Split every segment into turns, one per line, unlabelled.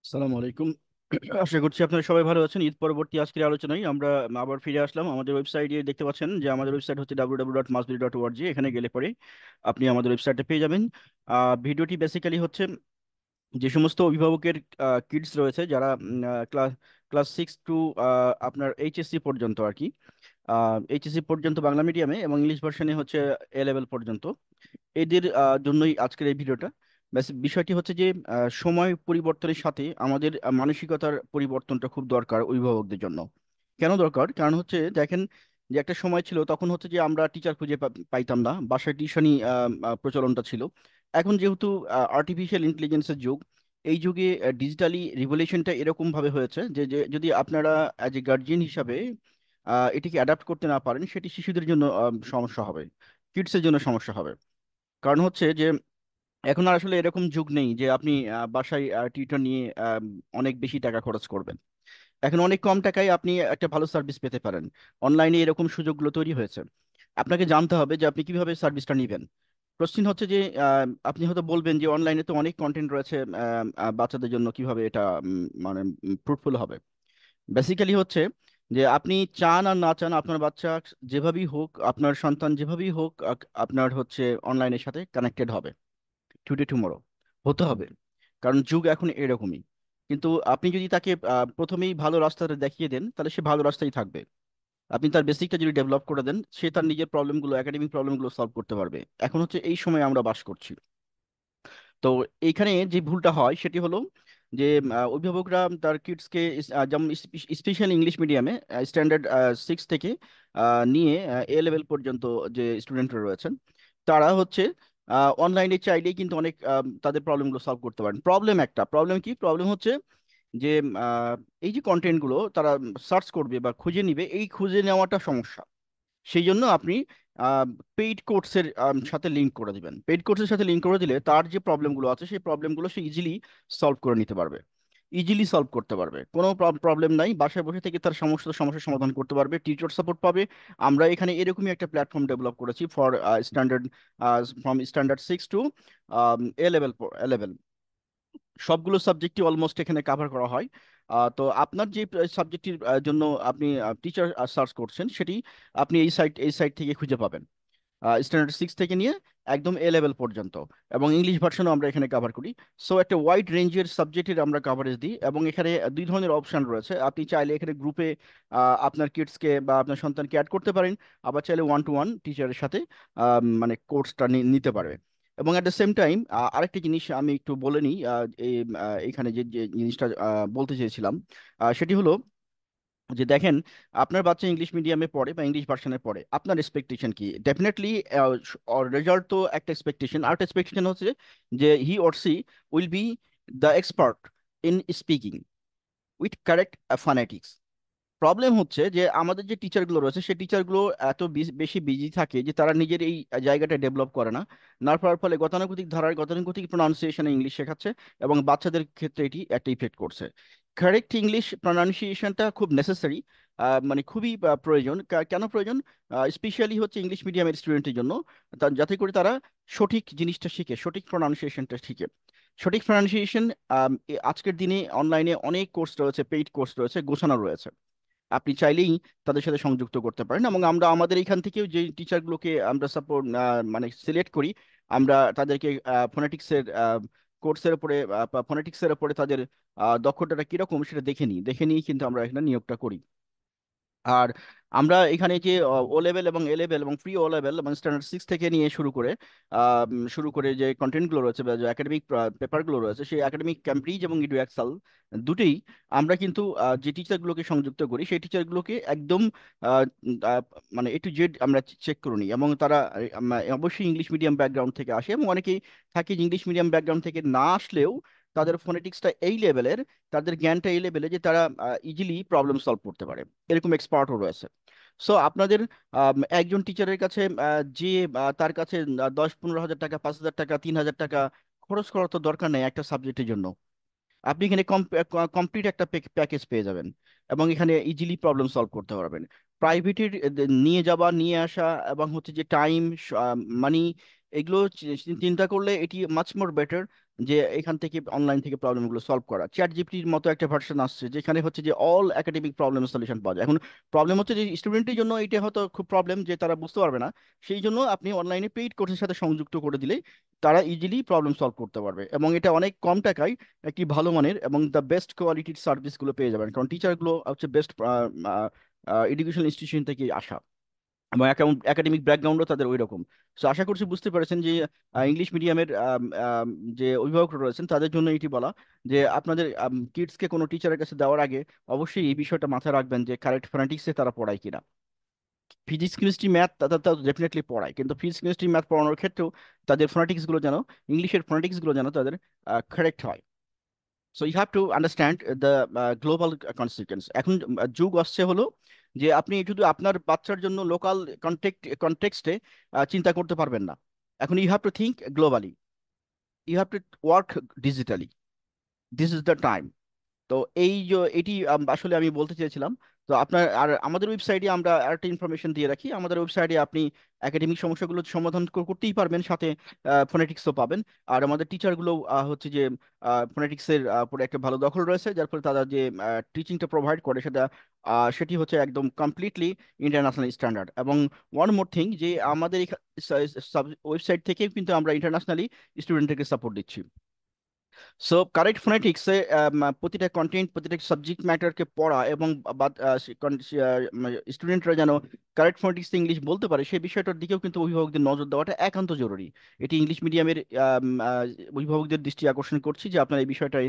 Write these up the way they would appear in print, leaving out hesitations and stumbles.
আসসালামু আলাইকুম। আশা করছি আপনারা সবাই ভালো আছেন। ঈদ পরবর্তী আজকের আলোচনায় আমরা আবার ফিরে আসলাম। আমাদের ওয়েবসাইটে দেখতে পাচ্ছেন যে আমাদের ওয়েবসাইট হচ্ছে www.masbiri.org। এখানে গেলে পরে আপনি আমাদের ওয়েবসাইটে পেয়ে যাবেন। ভিডিওটি বেসিক্যালি হচ্ছে যে সমস্ত অভিভাবকের কিডস রয়েছে যারা ক্লাস ক্লাস 6 টু আপনার এইচএসসি পর্যন্ত আর কি, এইচএসসি পর্যন্ত বাংলা মিডিয়ামে এবং ইংলিশ ভার্সনে হচ্ছে এ লেভেল পর্যন্ত, এদের জন্যই আজকের এই ভিডিওটা। ব্যাস বিষয়টি হচ্ছে যে সময় পরিবর্তনের সাথে আমাদের মানসিকতার পরিবর্তনটা খুব দরকার অভিভাবকদের জন্য। কেন দরকার? কারণ হচ্ছে দেখেন, যে একটা সময় ছিল তখন হচ্ছে যে আমরা টিচার খুঁজে পাইতাম না, বাসায় টিউশনি প্রচলনটা ছিল। এখন যেহেতু আর্টিফিশিয়াল ইন্টেলিজেন্সের যুগ, এই যুগে ডিজিটালি রিভলিউশনটা এরকম ভাবে হয়েছে যে যে যদি আপনারা অ্যাজ এ গার্জিয়ান হিসাবে এটিকে অ্যাডাপ্ট করতে না পারেন, সেটি শিশুদের জন্য সমস্যা হবে, কিডসের জন্য সমস্যা হবে। কারণ হচ্ছে যে এখন আর আসলে এরকম যুগ নেই যে আপনি বাসায় টিউটর নিয়ে অনেক বেশি টাকা খরচ করবেন। এখন অনেক কম টাকায় আপনি একটা ভালো সার্ভিস পেতে পারেন। অনলাইনে এরকম সুযোগগুলো তৈরি হয়েছে। আপনাকে জানতে হবে যে আপনি কিভাবে সার্ভিসটা নেবেন। প্রশ্ন হচ্ছে যে আপনি হয়তো বলবেন যে অনলাইনে তো অনেক কন্টেন্ট রয়েছে, বাচ্চাদের জন্য কিভাবে এটা মানে ফ্রুটফুল হবে। বেসিক্যালি হচ্ছে যে আপনি চান আর না চান, আপনার বাচ্চা যেভাবেই হোক, আপনার সন্তান যেভাবেই হোক, আপনার হচ্ছে অনলাইনের সাথে কানেক্টেড হবে। টুডে টুমরো হতে হবে, কারণ যুগ এখন এরকমই। কিন্তু আপনি যদি তাকে প্রথমেই ভালো রাস্তাটা দেখিয়ে দেন, তাহলে সে ভালো রাস্তায় থাকবে। আপনি তার বেসিকটা যদি ডেভেলপ করে দেন, সে তার নিজের প্রবলেমগুলো, একাডেমিক প্রবলেমগুলো সলভ করতে পারবে। এখন হচ্ছে এই সময় আমরা বাস করছি। তো এইখানে যে ভুলটা হয় সেটি হলো যে অভিভাবকরা তার কিডসকে যেমন স্পেশাল ইংলিশ মিডিয়ামে স্ট্যান্ডার্ড 6 থেকে নিয়ে এ লেভেল পর্যন্ত যে স্টুডেন্টরা রয়েছেন, তারা হচ্ছে অনলাইনে চাইলেই কিন্তু অনেক তাদের প্রবলেমগুলো সলভ করতে পারেন। প্রবলেম কি? প্রবলেম হচ্ছে যে এই যে কন্টেন্টগুলো তারা সার্চ করবে বা খুঁজে নিবে, এই খুঁজে নেওয়াটা সমস্যা। সেই জন্য আপনি পেইড কোর্সের সাথে লিঙ্ক করে দিবেন। পেইড কোর্সের সাথে লিঙ্ক করে দিলে তার যে প্রবলেমগুলো আছে সেই প্রবলেমগুলো সে ইজিলি সলভ করে নিতে পারবে, ইজিলি সলভ করতে পারবে। কোনো প্রবলেম নাই, বাসায় বসে থেকে তার সমস্ত সমস্যার সমাধান করতে পারবে, টিচার সাপোর্ট পাবে। আমরা এখানে এরকমই একটা প্ল্যাটফর্ম ডেভেলপ করেছি for standard, from standard 6 to A level. সবগুলো সাবজেক্টই অলমোস্ট এখানে কাভার করা হয়। তো আপনার যে সাবজেক্টের জন্য আপনি টিচার সার্চ করছেন, সেটি আপনি এই সাইট থেকে খুঁজে পাবেন। স্ট্যান্ডার্ড 6 থেকে নিয়ে একদম এ লেভেল পর্যন্ত, এবং ইংলিশ ভার্সনও আমরা এখানে কভার করি। সো একটা ওয়াইড রেঞ্জের সাবজেক্টের আমরা কভারেজ দিই, এবং এখানে দুই ধরনের অপশন রয়েছে। আপনি চাইলে এখানে গ্রুপে আপনার কিডসকে বা আপনার সন্তানকে অ্যাড করতে পারেন, আবার চাইলে ওয়ান টু ওয়ান টিচারের সাথে মানে কোর্সটা নিতে পারবে। এবং অ্যাট দ্য সেম টাইম আরেকটি জিনিস আমি একটু বলে নিই, এইখানে যে যে জিনিসটা বলতে চেয়েছিলাম, সেটি হলো যে দেখেন, আপনার বাচ্চা ইংলিশ মিডিয়ামে পড়ে বা ইংলিশ ভার্সনে পড়ে, আপনার এক্সপেকটেশন কি? ডেফিনেটলি রেজাল্ট তো একটা এক্সপেকটেশন, আর একটা এক্সপেকটেশন হচ্ছে যে he or she will be the expert in speaking with correct phonetics. Problem হচ্ছে যে আমাদের যে টিচারগুলো রয়েছে, সেই টিচারগুলো এত বেশি বিজি থাকে যে তারা নিজের এই জায়গাটা ডেভেলপ করে না। না পারার ফলে গতানুগতিক ধারার গতানুগতিক প্রনাউন্সিয়েশনে ইংলিশ শেখাচ্ছে, এবং বাচ্চাদের ক্ষেত্রে এটি একটা ইফেক্ট করছে। কারেক্ট ইংলিশ প্রনাউন্সিয়েশনটা খুব নেসেসারি, মানে খুবই প্রয়োজন। কেন প্রয়োজন? স্পেশালি হচ্ছে ইংলিশ মিডিয়ামের স্টুডেন্টের জন্য, যাতে করে তারা সঠিক জিনিসটা শিখে, সঠিক প্রনাউন্সিয়েশনটা শিখে। সঠিক প্রনাউন্সিয়েশন আজকের দিনে অনলাইনে অনেক কোর্স রয়েছে, পেইড কোর্স রয়েছে, গোছানো রয়েছে। আপনি চাইলেই তাদের সাথে সংযুক্ত করতে পারেন, এবং আমরা আমাদের এখান থেকেও যে টিচারগুলোকে আমরা সাপোর্ট মানে সিলেক্ট করি, আমরা তাদেরকে ফোনেটিক্সের কোর্সের উপরে, ফোনেটিক্সের উপরে তাদের দক্ষতাটা কিরকম সেটা দেখে নিয়ে কিন্তু আমরা এখানে নিয়োগটা করি। আর আমরা এখানে যে ও লেভেল এবং এ লেভেল এবং প্রি ও লেভেল এবং স্ট্যান্ডার্ড 6 থেকে নিয়ে শুরু করে যে কন্টেন্টগুলো রয়েছে বা যে একাডেমিক পেপারগুলো রয়েছে, সেই একাডেমিক ক্যামব্রিজ এবং ইডু এক্সাল দুটেই আমরা কিন্তু যে টিচারগুলোকে সংযুক্ত করি, সেই টিচারগুলোকে একদম আহ, উম, আহ, মানে A to Z আমরা চেক করে নিই। এবং তারা অবশ্যই ইংলিশ মিডিয়াম ব্যাকগ্রাউন্ড থেকে আসে, এবং অনেকেই থাকে ইংলিশ মিডিয়াম ব্যাকগ্রাউন্ড থেকে না আসলেও তাদের ফোনেটিক্সটা এই লেভেলের, তাদের জ্ঞানটা এই লেভেলে যে তারা ইজিলি প্রবলেম সলভ করতে পারে। এরকম এক্সপার্টও রয়েছে। সো আপনাদের একজন টিচারের কাছে যে তার কাছে 10-15 হাজার টাকা, 5,000 টাকা, 3,000 টাকা খরচ করার তো দরকার নেই একটা সাবজেক্টের জন্য। আপনি এখানে কমপ্লিট একটা প্যাকেজ পেয়ে যাবেন, এবং এখানে ইজিলি প্রবলেম সলভ করতে পারবেন। প্রাইভেটের নিয়ে যাওয়া, নিয়ে আসা, এবং হচ্ছে যে টাইম, মানি, এগুলো চিন্তা করলে এটি মাচ মোর বেটার যে এখান থেকে অনলাইন থেকে প্রবলেমগুলো সলভ করা। চ্যাট জিপিটির মতো একটা ভার্সন আসছে যেখানে হচ্ছে যে অল একাডেমিক প্রবলেম সলিউশন পাওয়া যায়। এখন প্রবলেম হচ্ছে যে স্টুডেন্টের জন্য এটা হয়তো খুব প্রবলেম যে তারা বুঝতে পারবে না, সেই জন্য আপনি অনলাইনে পেইড কোর্সের সাথে সংযুক্ত করে দিলে তারা ইজিলি প্রবলেম সলভ করতে পারবে, এবং এটা অনেক কম টাকায় একটি ভালো মানের এবং দ্য বেস্ট কোয়ালিটির সার্ভিসগুলো পেয়ে যাবেন, কারণ টিচারগুলো হচ্ছে বেস্ট এডুকেশন ইনস্টিটিউশন থেকে আসা এবং একাডেমিক ব্যাকগ্রাউন্ডও তাদের ওই রকম। সো আশা করছি বুঝতে পেরেছেন যে ইংলিশ মিডিয়ামের যে অভিভাবকরা রয়েছেন তাদের জন্য এটি বলা, যে আপনাদের কিডসকে কোনো টিচারের কাছে দেওয়ার আগে অবশ্যই এই বিষয়টা মাথায় রাখবেন যে কারেক্ট ফোনেটিক্সে তারা পড়ায় কিনা। ফিজিক্স কেমিস্ট্রি ম্যাথ তারা ডেফিনেটলি পড়ায়, কিন্তু ফিজিক্স কেমিস্ট্রি ম্যাথ পড়ানোর ক্ষেত্রেও তাদের ফোনেটিক্সগুলো যেন, ইংলিশের ফোনেটিক্সগুলো যেন তাদের কারেক্ট হয়। So you have to understand the global consequence. এখন যুগ আসছে হলো যে আপনি শুধু আপনার বাচ্চার জন্য লোকাল কনটেক্সটে চিন্তা করতে পারবেন না। এখন you have to think globally, you have to work digitally, this is the time. তো এই যে এটি আসলে আমি বলতে চেয়েছিলাম। তো আপনার আর আমাদের ওয়েবসাইটে আমরা আরেকটা ইনফরমেশন দিয়ে রাখি, আমাদের ওয়েবসাইটে আপনি একাডেমিক সমস্যাগুলো সমাধান করতেই পারবেন, সাথে ফোনেটিক্সও পাবেন। আর আমাদের টিচারগুলো হচ্ছে যে ফোনেটিক্সের উপরে একটা ভালো দখল রয়েছে, যার ফলে তারা যে টিচিংটা প্রোভাইড করে সেটি হচ্ছে একদম কমপ্লিটলি ইন্টারন্যাশনাল স্ট্যান্ডার্ড। এবং ওয়ান মোর থিং, যে আমাদের ওয়েবসাইট থেকে কিন্তু আমরা ইন্টারন্যাশনালি স্টুডেন্টদেরকে সাপোর্ট দিচ্ছি। সো কারেক্ট ফোনেটিক্সে প্রতিটা কন্টেন্ট, প্রতিটা সাবজেক্ট ম্যাটারকে পড়া এবং স্টুডেন্টরা যেন কারেক্ট ফোনেটিক্সে ইংলিশ বলতে পারে সেই বিষয়টার দিকেও কিন্তু অভিভাবকদের নজর দেওয়াটা একান্ত জরুরি। এটি ইংলিশ মিডিয়ামের অভিভাবকদের দৃষ্টি আকর্ষণ করছি যে আপনারা এই বিষয়টায়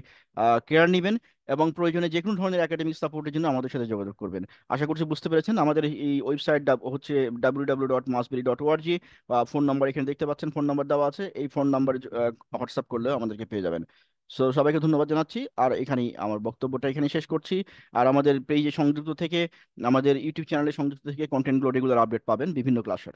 কেয়ার নেবেন এবং প্রয়োজনে যে কোনো ধরনের একাডেমিক সাপোর্টের জন্য আমাদের সাথে যোগাযোগ করবেন। আশা করছি বুঝতে পেরেছেন। আমাদের এই ওয়েবসাইট হচ্ছে www.masberry.org। ফোন নাম্বার এখানে দেখতে পাচ্ছেন, ফোন নাম্বার দেওয়া আছে, এই ফোন নাম্বার হোয়াটসঅ্যাপ করলেও আমাদেরকে পেয়ে যাবেন। সো সবাইকে ধন্যবাদ জানাচ্ছি, আর এখানেই আমার বক্তব্যটা এখানে শেষ করছি। আর আমাদের পেজে সংযুক্ত থেকে, আমাদের ইউটিউব চ্যানেলে সংযুক্ত থেকে কন্টেন্টগুলো রেগুলার আপডেট পাবেন বিভিন্ন ক্লাসের।